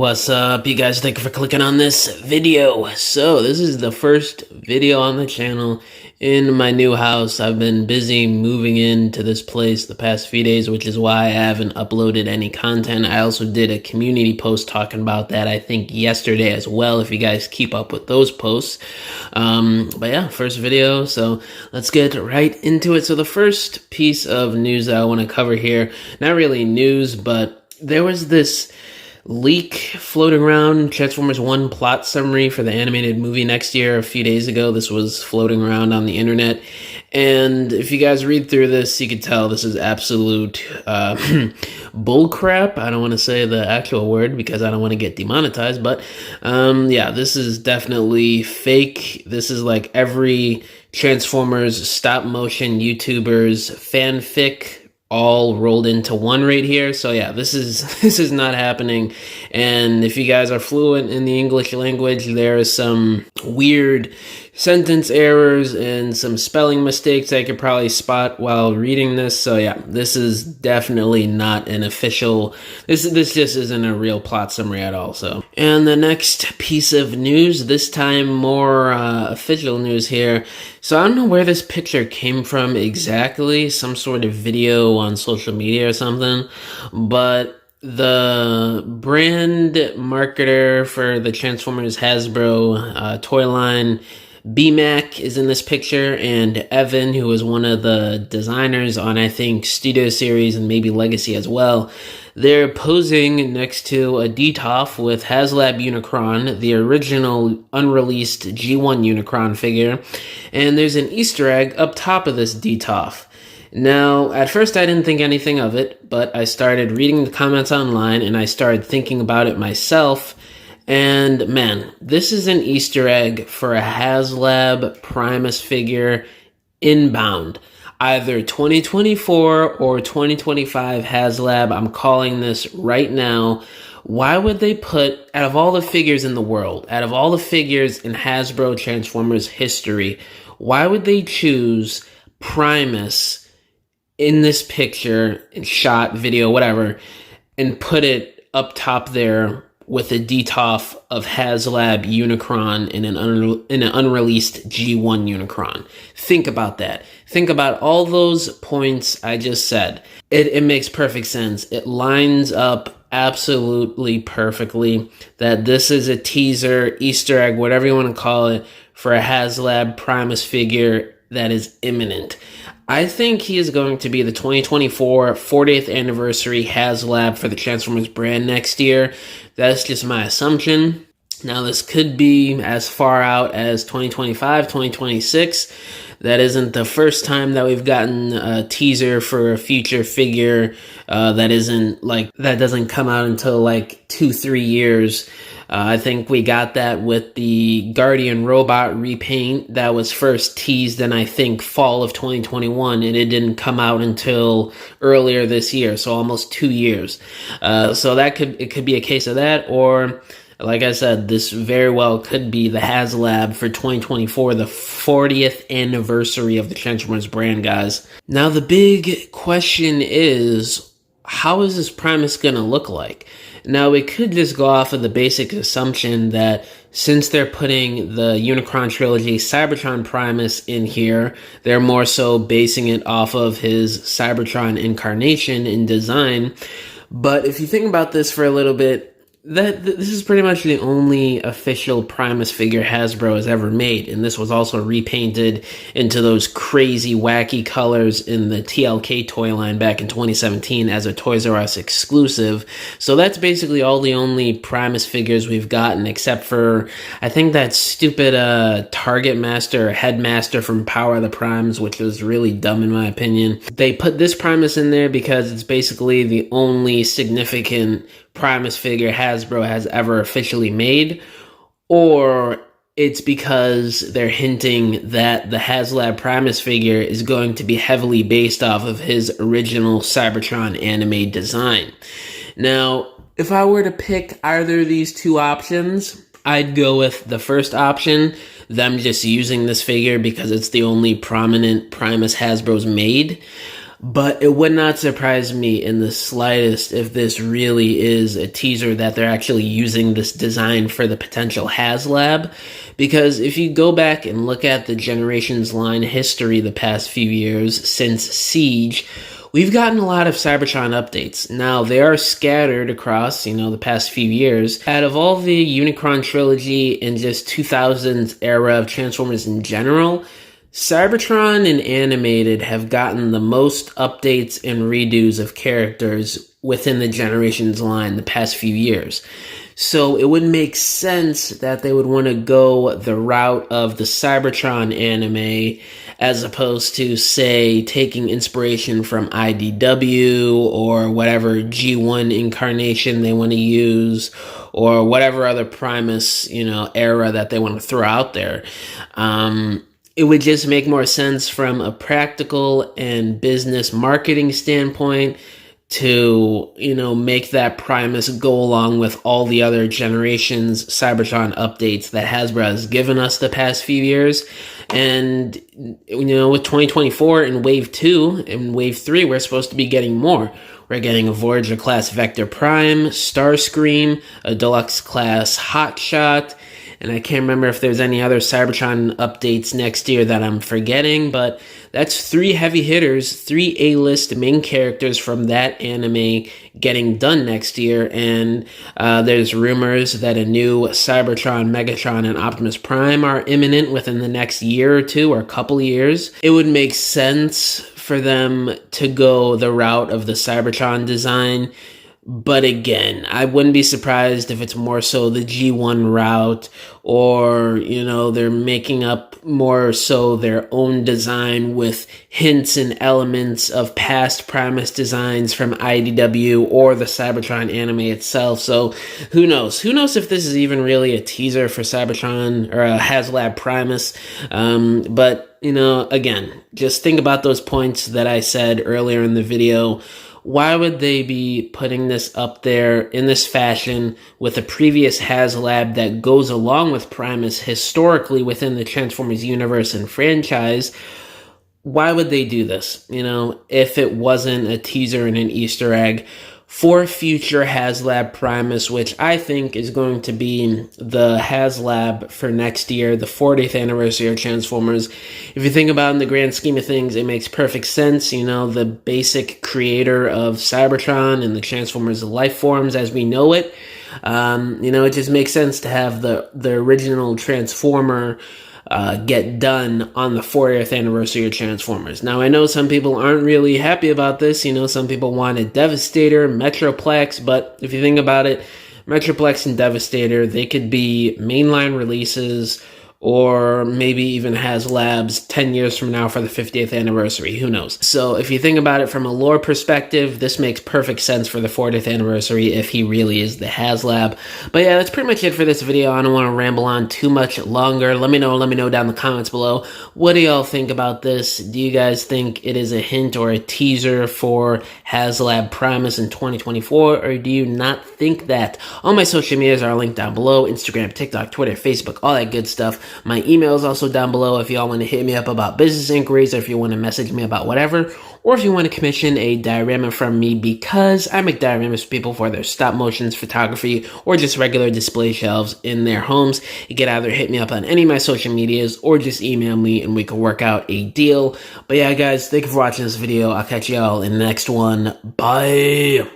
What's up, you guys? Thank you for clicking on this video. So this is the first video on the channel in my new house. I've been busy moving into this place the past few days, which is why I haven't uploaded any content. I also did a community post talking about that, I think yesterday as well, if you guys keep up with those posts. But yeah, first video, so let's get right into it. So the first piece of news that I want to cover here, not really news, but there was this leak floating around, Transformers 1 plot summary for the animated movie next year. A few days ago, this was floating around on the internet, and if you guys read through this, you can tell this is absolute bullcrap. I don't want to say the actual word because I don't want to get demonetized, but yeah, this is definitely fake. This is like every Transformers stop motion YouTubers fanfic all rolled into one right here. So yeah, this is not happening. And if you guys are fluent in the English language, there is some weird sentence errors and some spelling mistakes I could probably spot while reading this. So yeah, this is definitely not an official, this just isn't a real plot summary at all. So, and the next piece of news, this time more official news here. So I don't know where this picture came from exactly, some sort of video on social media or something, but the brand marketer for the Transformers Hasbro toy line, BMAC, is in this picture, and Evan, who was one of the designers on, I think, Studio Series and maybe Legacy as well, they're posing next to a DTOF with Haslab Unicron, the original unreleased G1 Unicron figure, and there's an Easter egg up top of this DTOF. Now, at first I didn't think anything of it, but I started reading the comments online and I started thinking about it myself. And man, this is an Easter egg for a Haslab Primus figure inbound. Either 2024 or 2025 Haslab. I'm calling this right now. Why would they put, out of all the figures in the world, out of all the figures in Hasbro Transformers history, why would they choose Primus in this picture, in shot, video, whatever, and put it up top there with a DTOF of Haslab Unicron in an unreleased G1 Unicron? Think about that. Think about all those points I just said. It makes perfect sense. It lines up absolutely perfectly that this is a teaser, Easter egg, whatever you want to call it, for a Haslab Primus figure that is imminent. I think he is going to be the 2024 40th anniversary Haslab for the Transformers brand next year. That's just my assumption. Now, this could be as far out as 2025, 2026. That isn't the first time that we've gotten a teaser for a future figure that doesn't come out until like 2-3 years. I think we got that with the Guardian Robot repaint that was first teased in, I think, fall of 2021, and it didn't come out until earlier this year, so almost 2 years. So it could be a case of that, or like I said, this very well could be the Haslab for 2024, the 40th anniversary of the Transformers brand, guys. Now, the big question is, how is this Primus going to look like? Now, we could just go off of the basic assumption that since they're putting the Unicron Trilogy Cybertron Primus in here, they're more so basing it off of his Cybertron incarnation in design. But if you think about this for a little bit, this is pretty much the only official Primus figure Hasbro has ever made, and this was also repainted into those crazy, wacky colors in the TLK toy line back in 2017 as a Toys R Us exclusive. So that's basically all the only Primus figures we've gotten, except for, I think, that stupid Target Master or Headmaster from Power of the Primes, which was really dumb in my opinion. They put this Primus in there because it's basically the only significant Primus figure Hasbro has ever officially made, or it's because they're hinting that the Haslab Primus figure is going to be heavily based off of his original Cybertron anime design. Now, if I were to pick either of these two options, I'd go with the first option, them just using this figure because it's the only prominent Primus Hasbro's made. But it would not surprise me in the slightest if this really is a teaser that they're actually using this design for the potential Haslab. Because if you go back and look at the Generations line history the past few years since Siege, we've gotten a lot of Cybertron updates. Now, they are scattered across, the past few years. Out of all the Unicron trilogy and just 2000s era of Transformers in general, Cybertron and Animated have gotten the most updates and redos of characters within the Generations line the past few years. So it would make sense that they would want to go the route of the Cybertron anime as opposed to, say, taking inspiration from IDW or whatever G1 incarnation they want to use or whatever other Primus, era that they want to throw out there. It would just make more sense from a practical and business marketing standpoint to, make that Primus go along with all the other Generations Cybertron updates that Hasbro has given us the past few years. And, with 2024 and Wave 2 and Wave 3, we're supposed to be getting more. We're getting a Voyager-class Vector Prime, Starscream, a Deluxe-class Hotshot, and I can't remember if there's any other Cybertron updates next year that I'm forgetting, but that's 3 heavy hitters, 3 A-list main characters from that anime getting done next year, and there's rumors that a new Cybertron, Megatron, and Optimus Prime are imminent within the next year or two or a couple years. It would make sense for them to go the route of the Cybertron design. But again, I wouldn't be surprised if it's more so the G1 route or, they're making up more so their own design with hints and elements of past Primus designs from IDW or the Cybertron anime itself. So who knows? Who knows if this is even really a teaser for Cybertron or a Haslab Primus? But, again, just think about those points that I said earlier in the video. Why would they be putting this up there in this fashion with a previous Haslab that goes along with Primus historically within the Transformers universe and franchise? Why would they do this, if it wasn't a teaser and an Easter egg for future Haslab Primus, which I think is going to be the Haslab for next year, the 40th anniversary of Transformers. If you think about it in the grand scheme of things, it makes perfect sense. The basic creator of Cybertron and the Transformers life forms as we know it. It just makes sense to have the original Transformer get done on the 40th anniversary of Transformers. Now, I know some people aren't really happy about this. Some people wanted Devastator, Metroplex, but if you think about it, Metroplex and Devastator, they could be mainline releases or maybe even Haslab's 10 years from now for the 50th anniversary. Who knows? So if you think about it from a lore perspective, this makes perfect sense for the 40th anniversary if he really is the Haslab. But yeah, that's pretty much it for this video. I don't want to ramble on too much longer. Let me know down in the comments below. What do y'all think about this? Do you guys think it is a hint or a teaser for Haslab Primus in 2024, or do you not think that? All my social medias are linked down below: Instagram, TikTok, Twitter, Facebook, all that good stuff. My email is also down below if y'all want to hit me up about business inquiries, or if you want to message me about whatever, or if you want to commission a diorama from me, because I make dioramas for people for their stop motions, photography, or just regular display shelves in their homes. You can either hit me up on any of my social medias or just email me and we can work out a deal. But yeah, guys, thank you for watching this video. I'll catch y'all in the next one. Bye.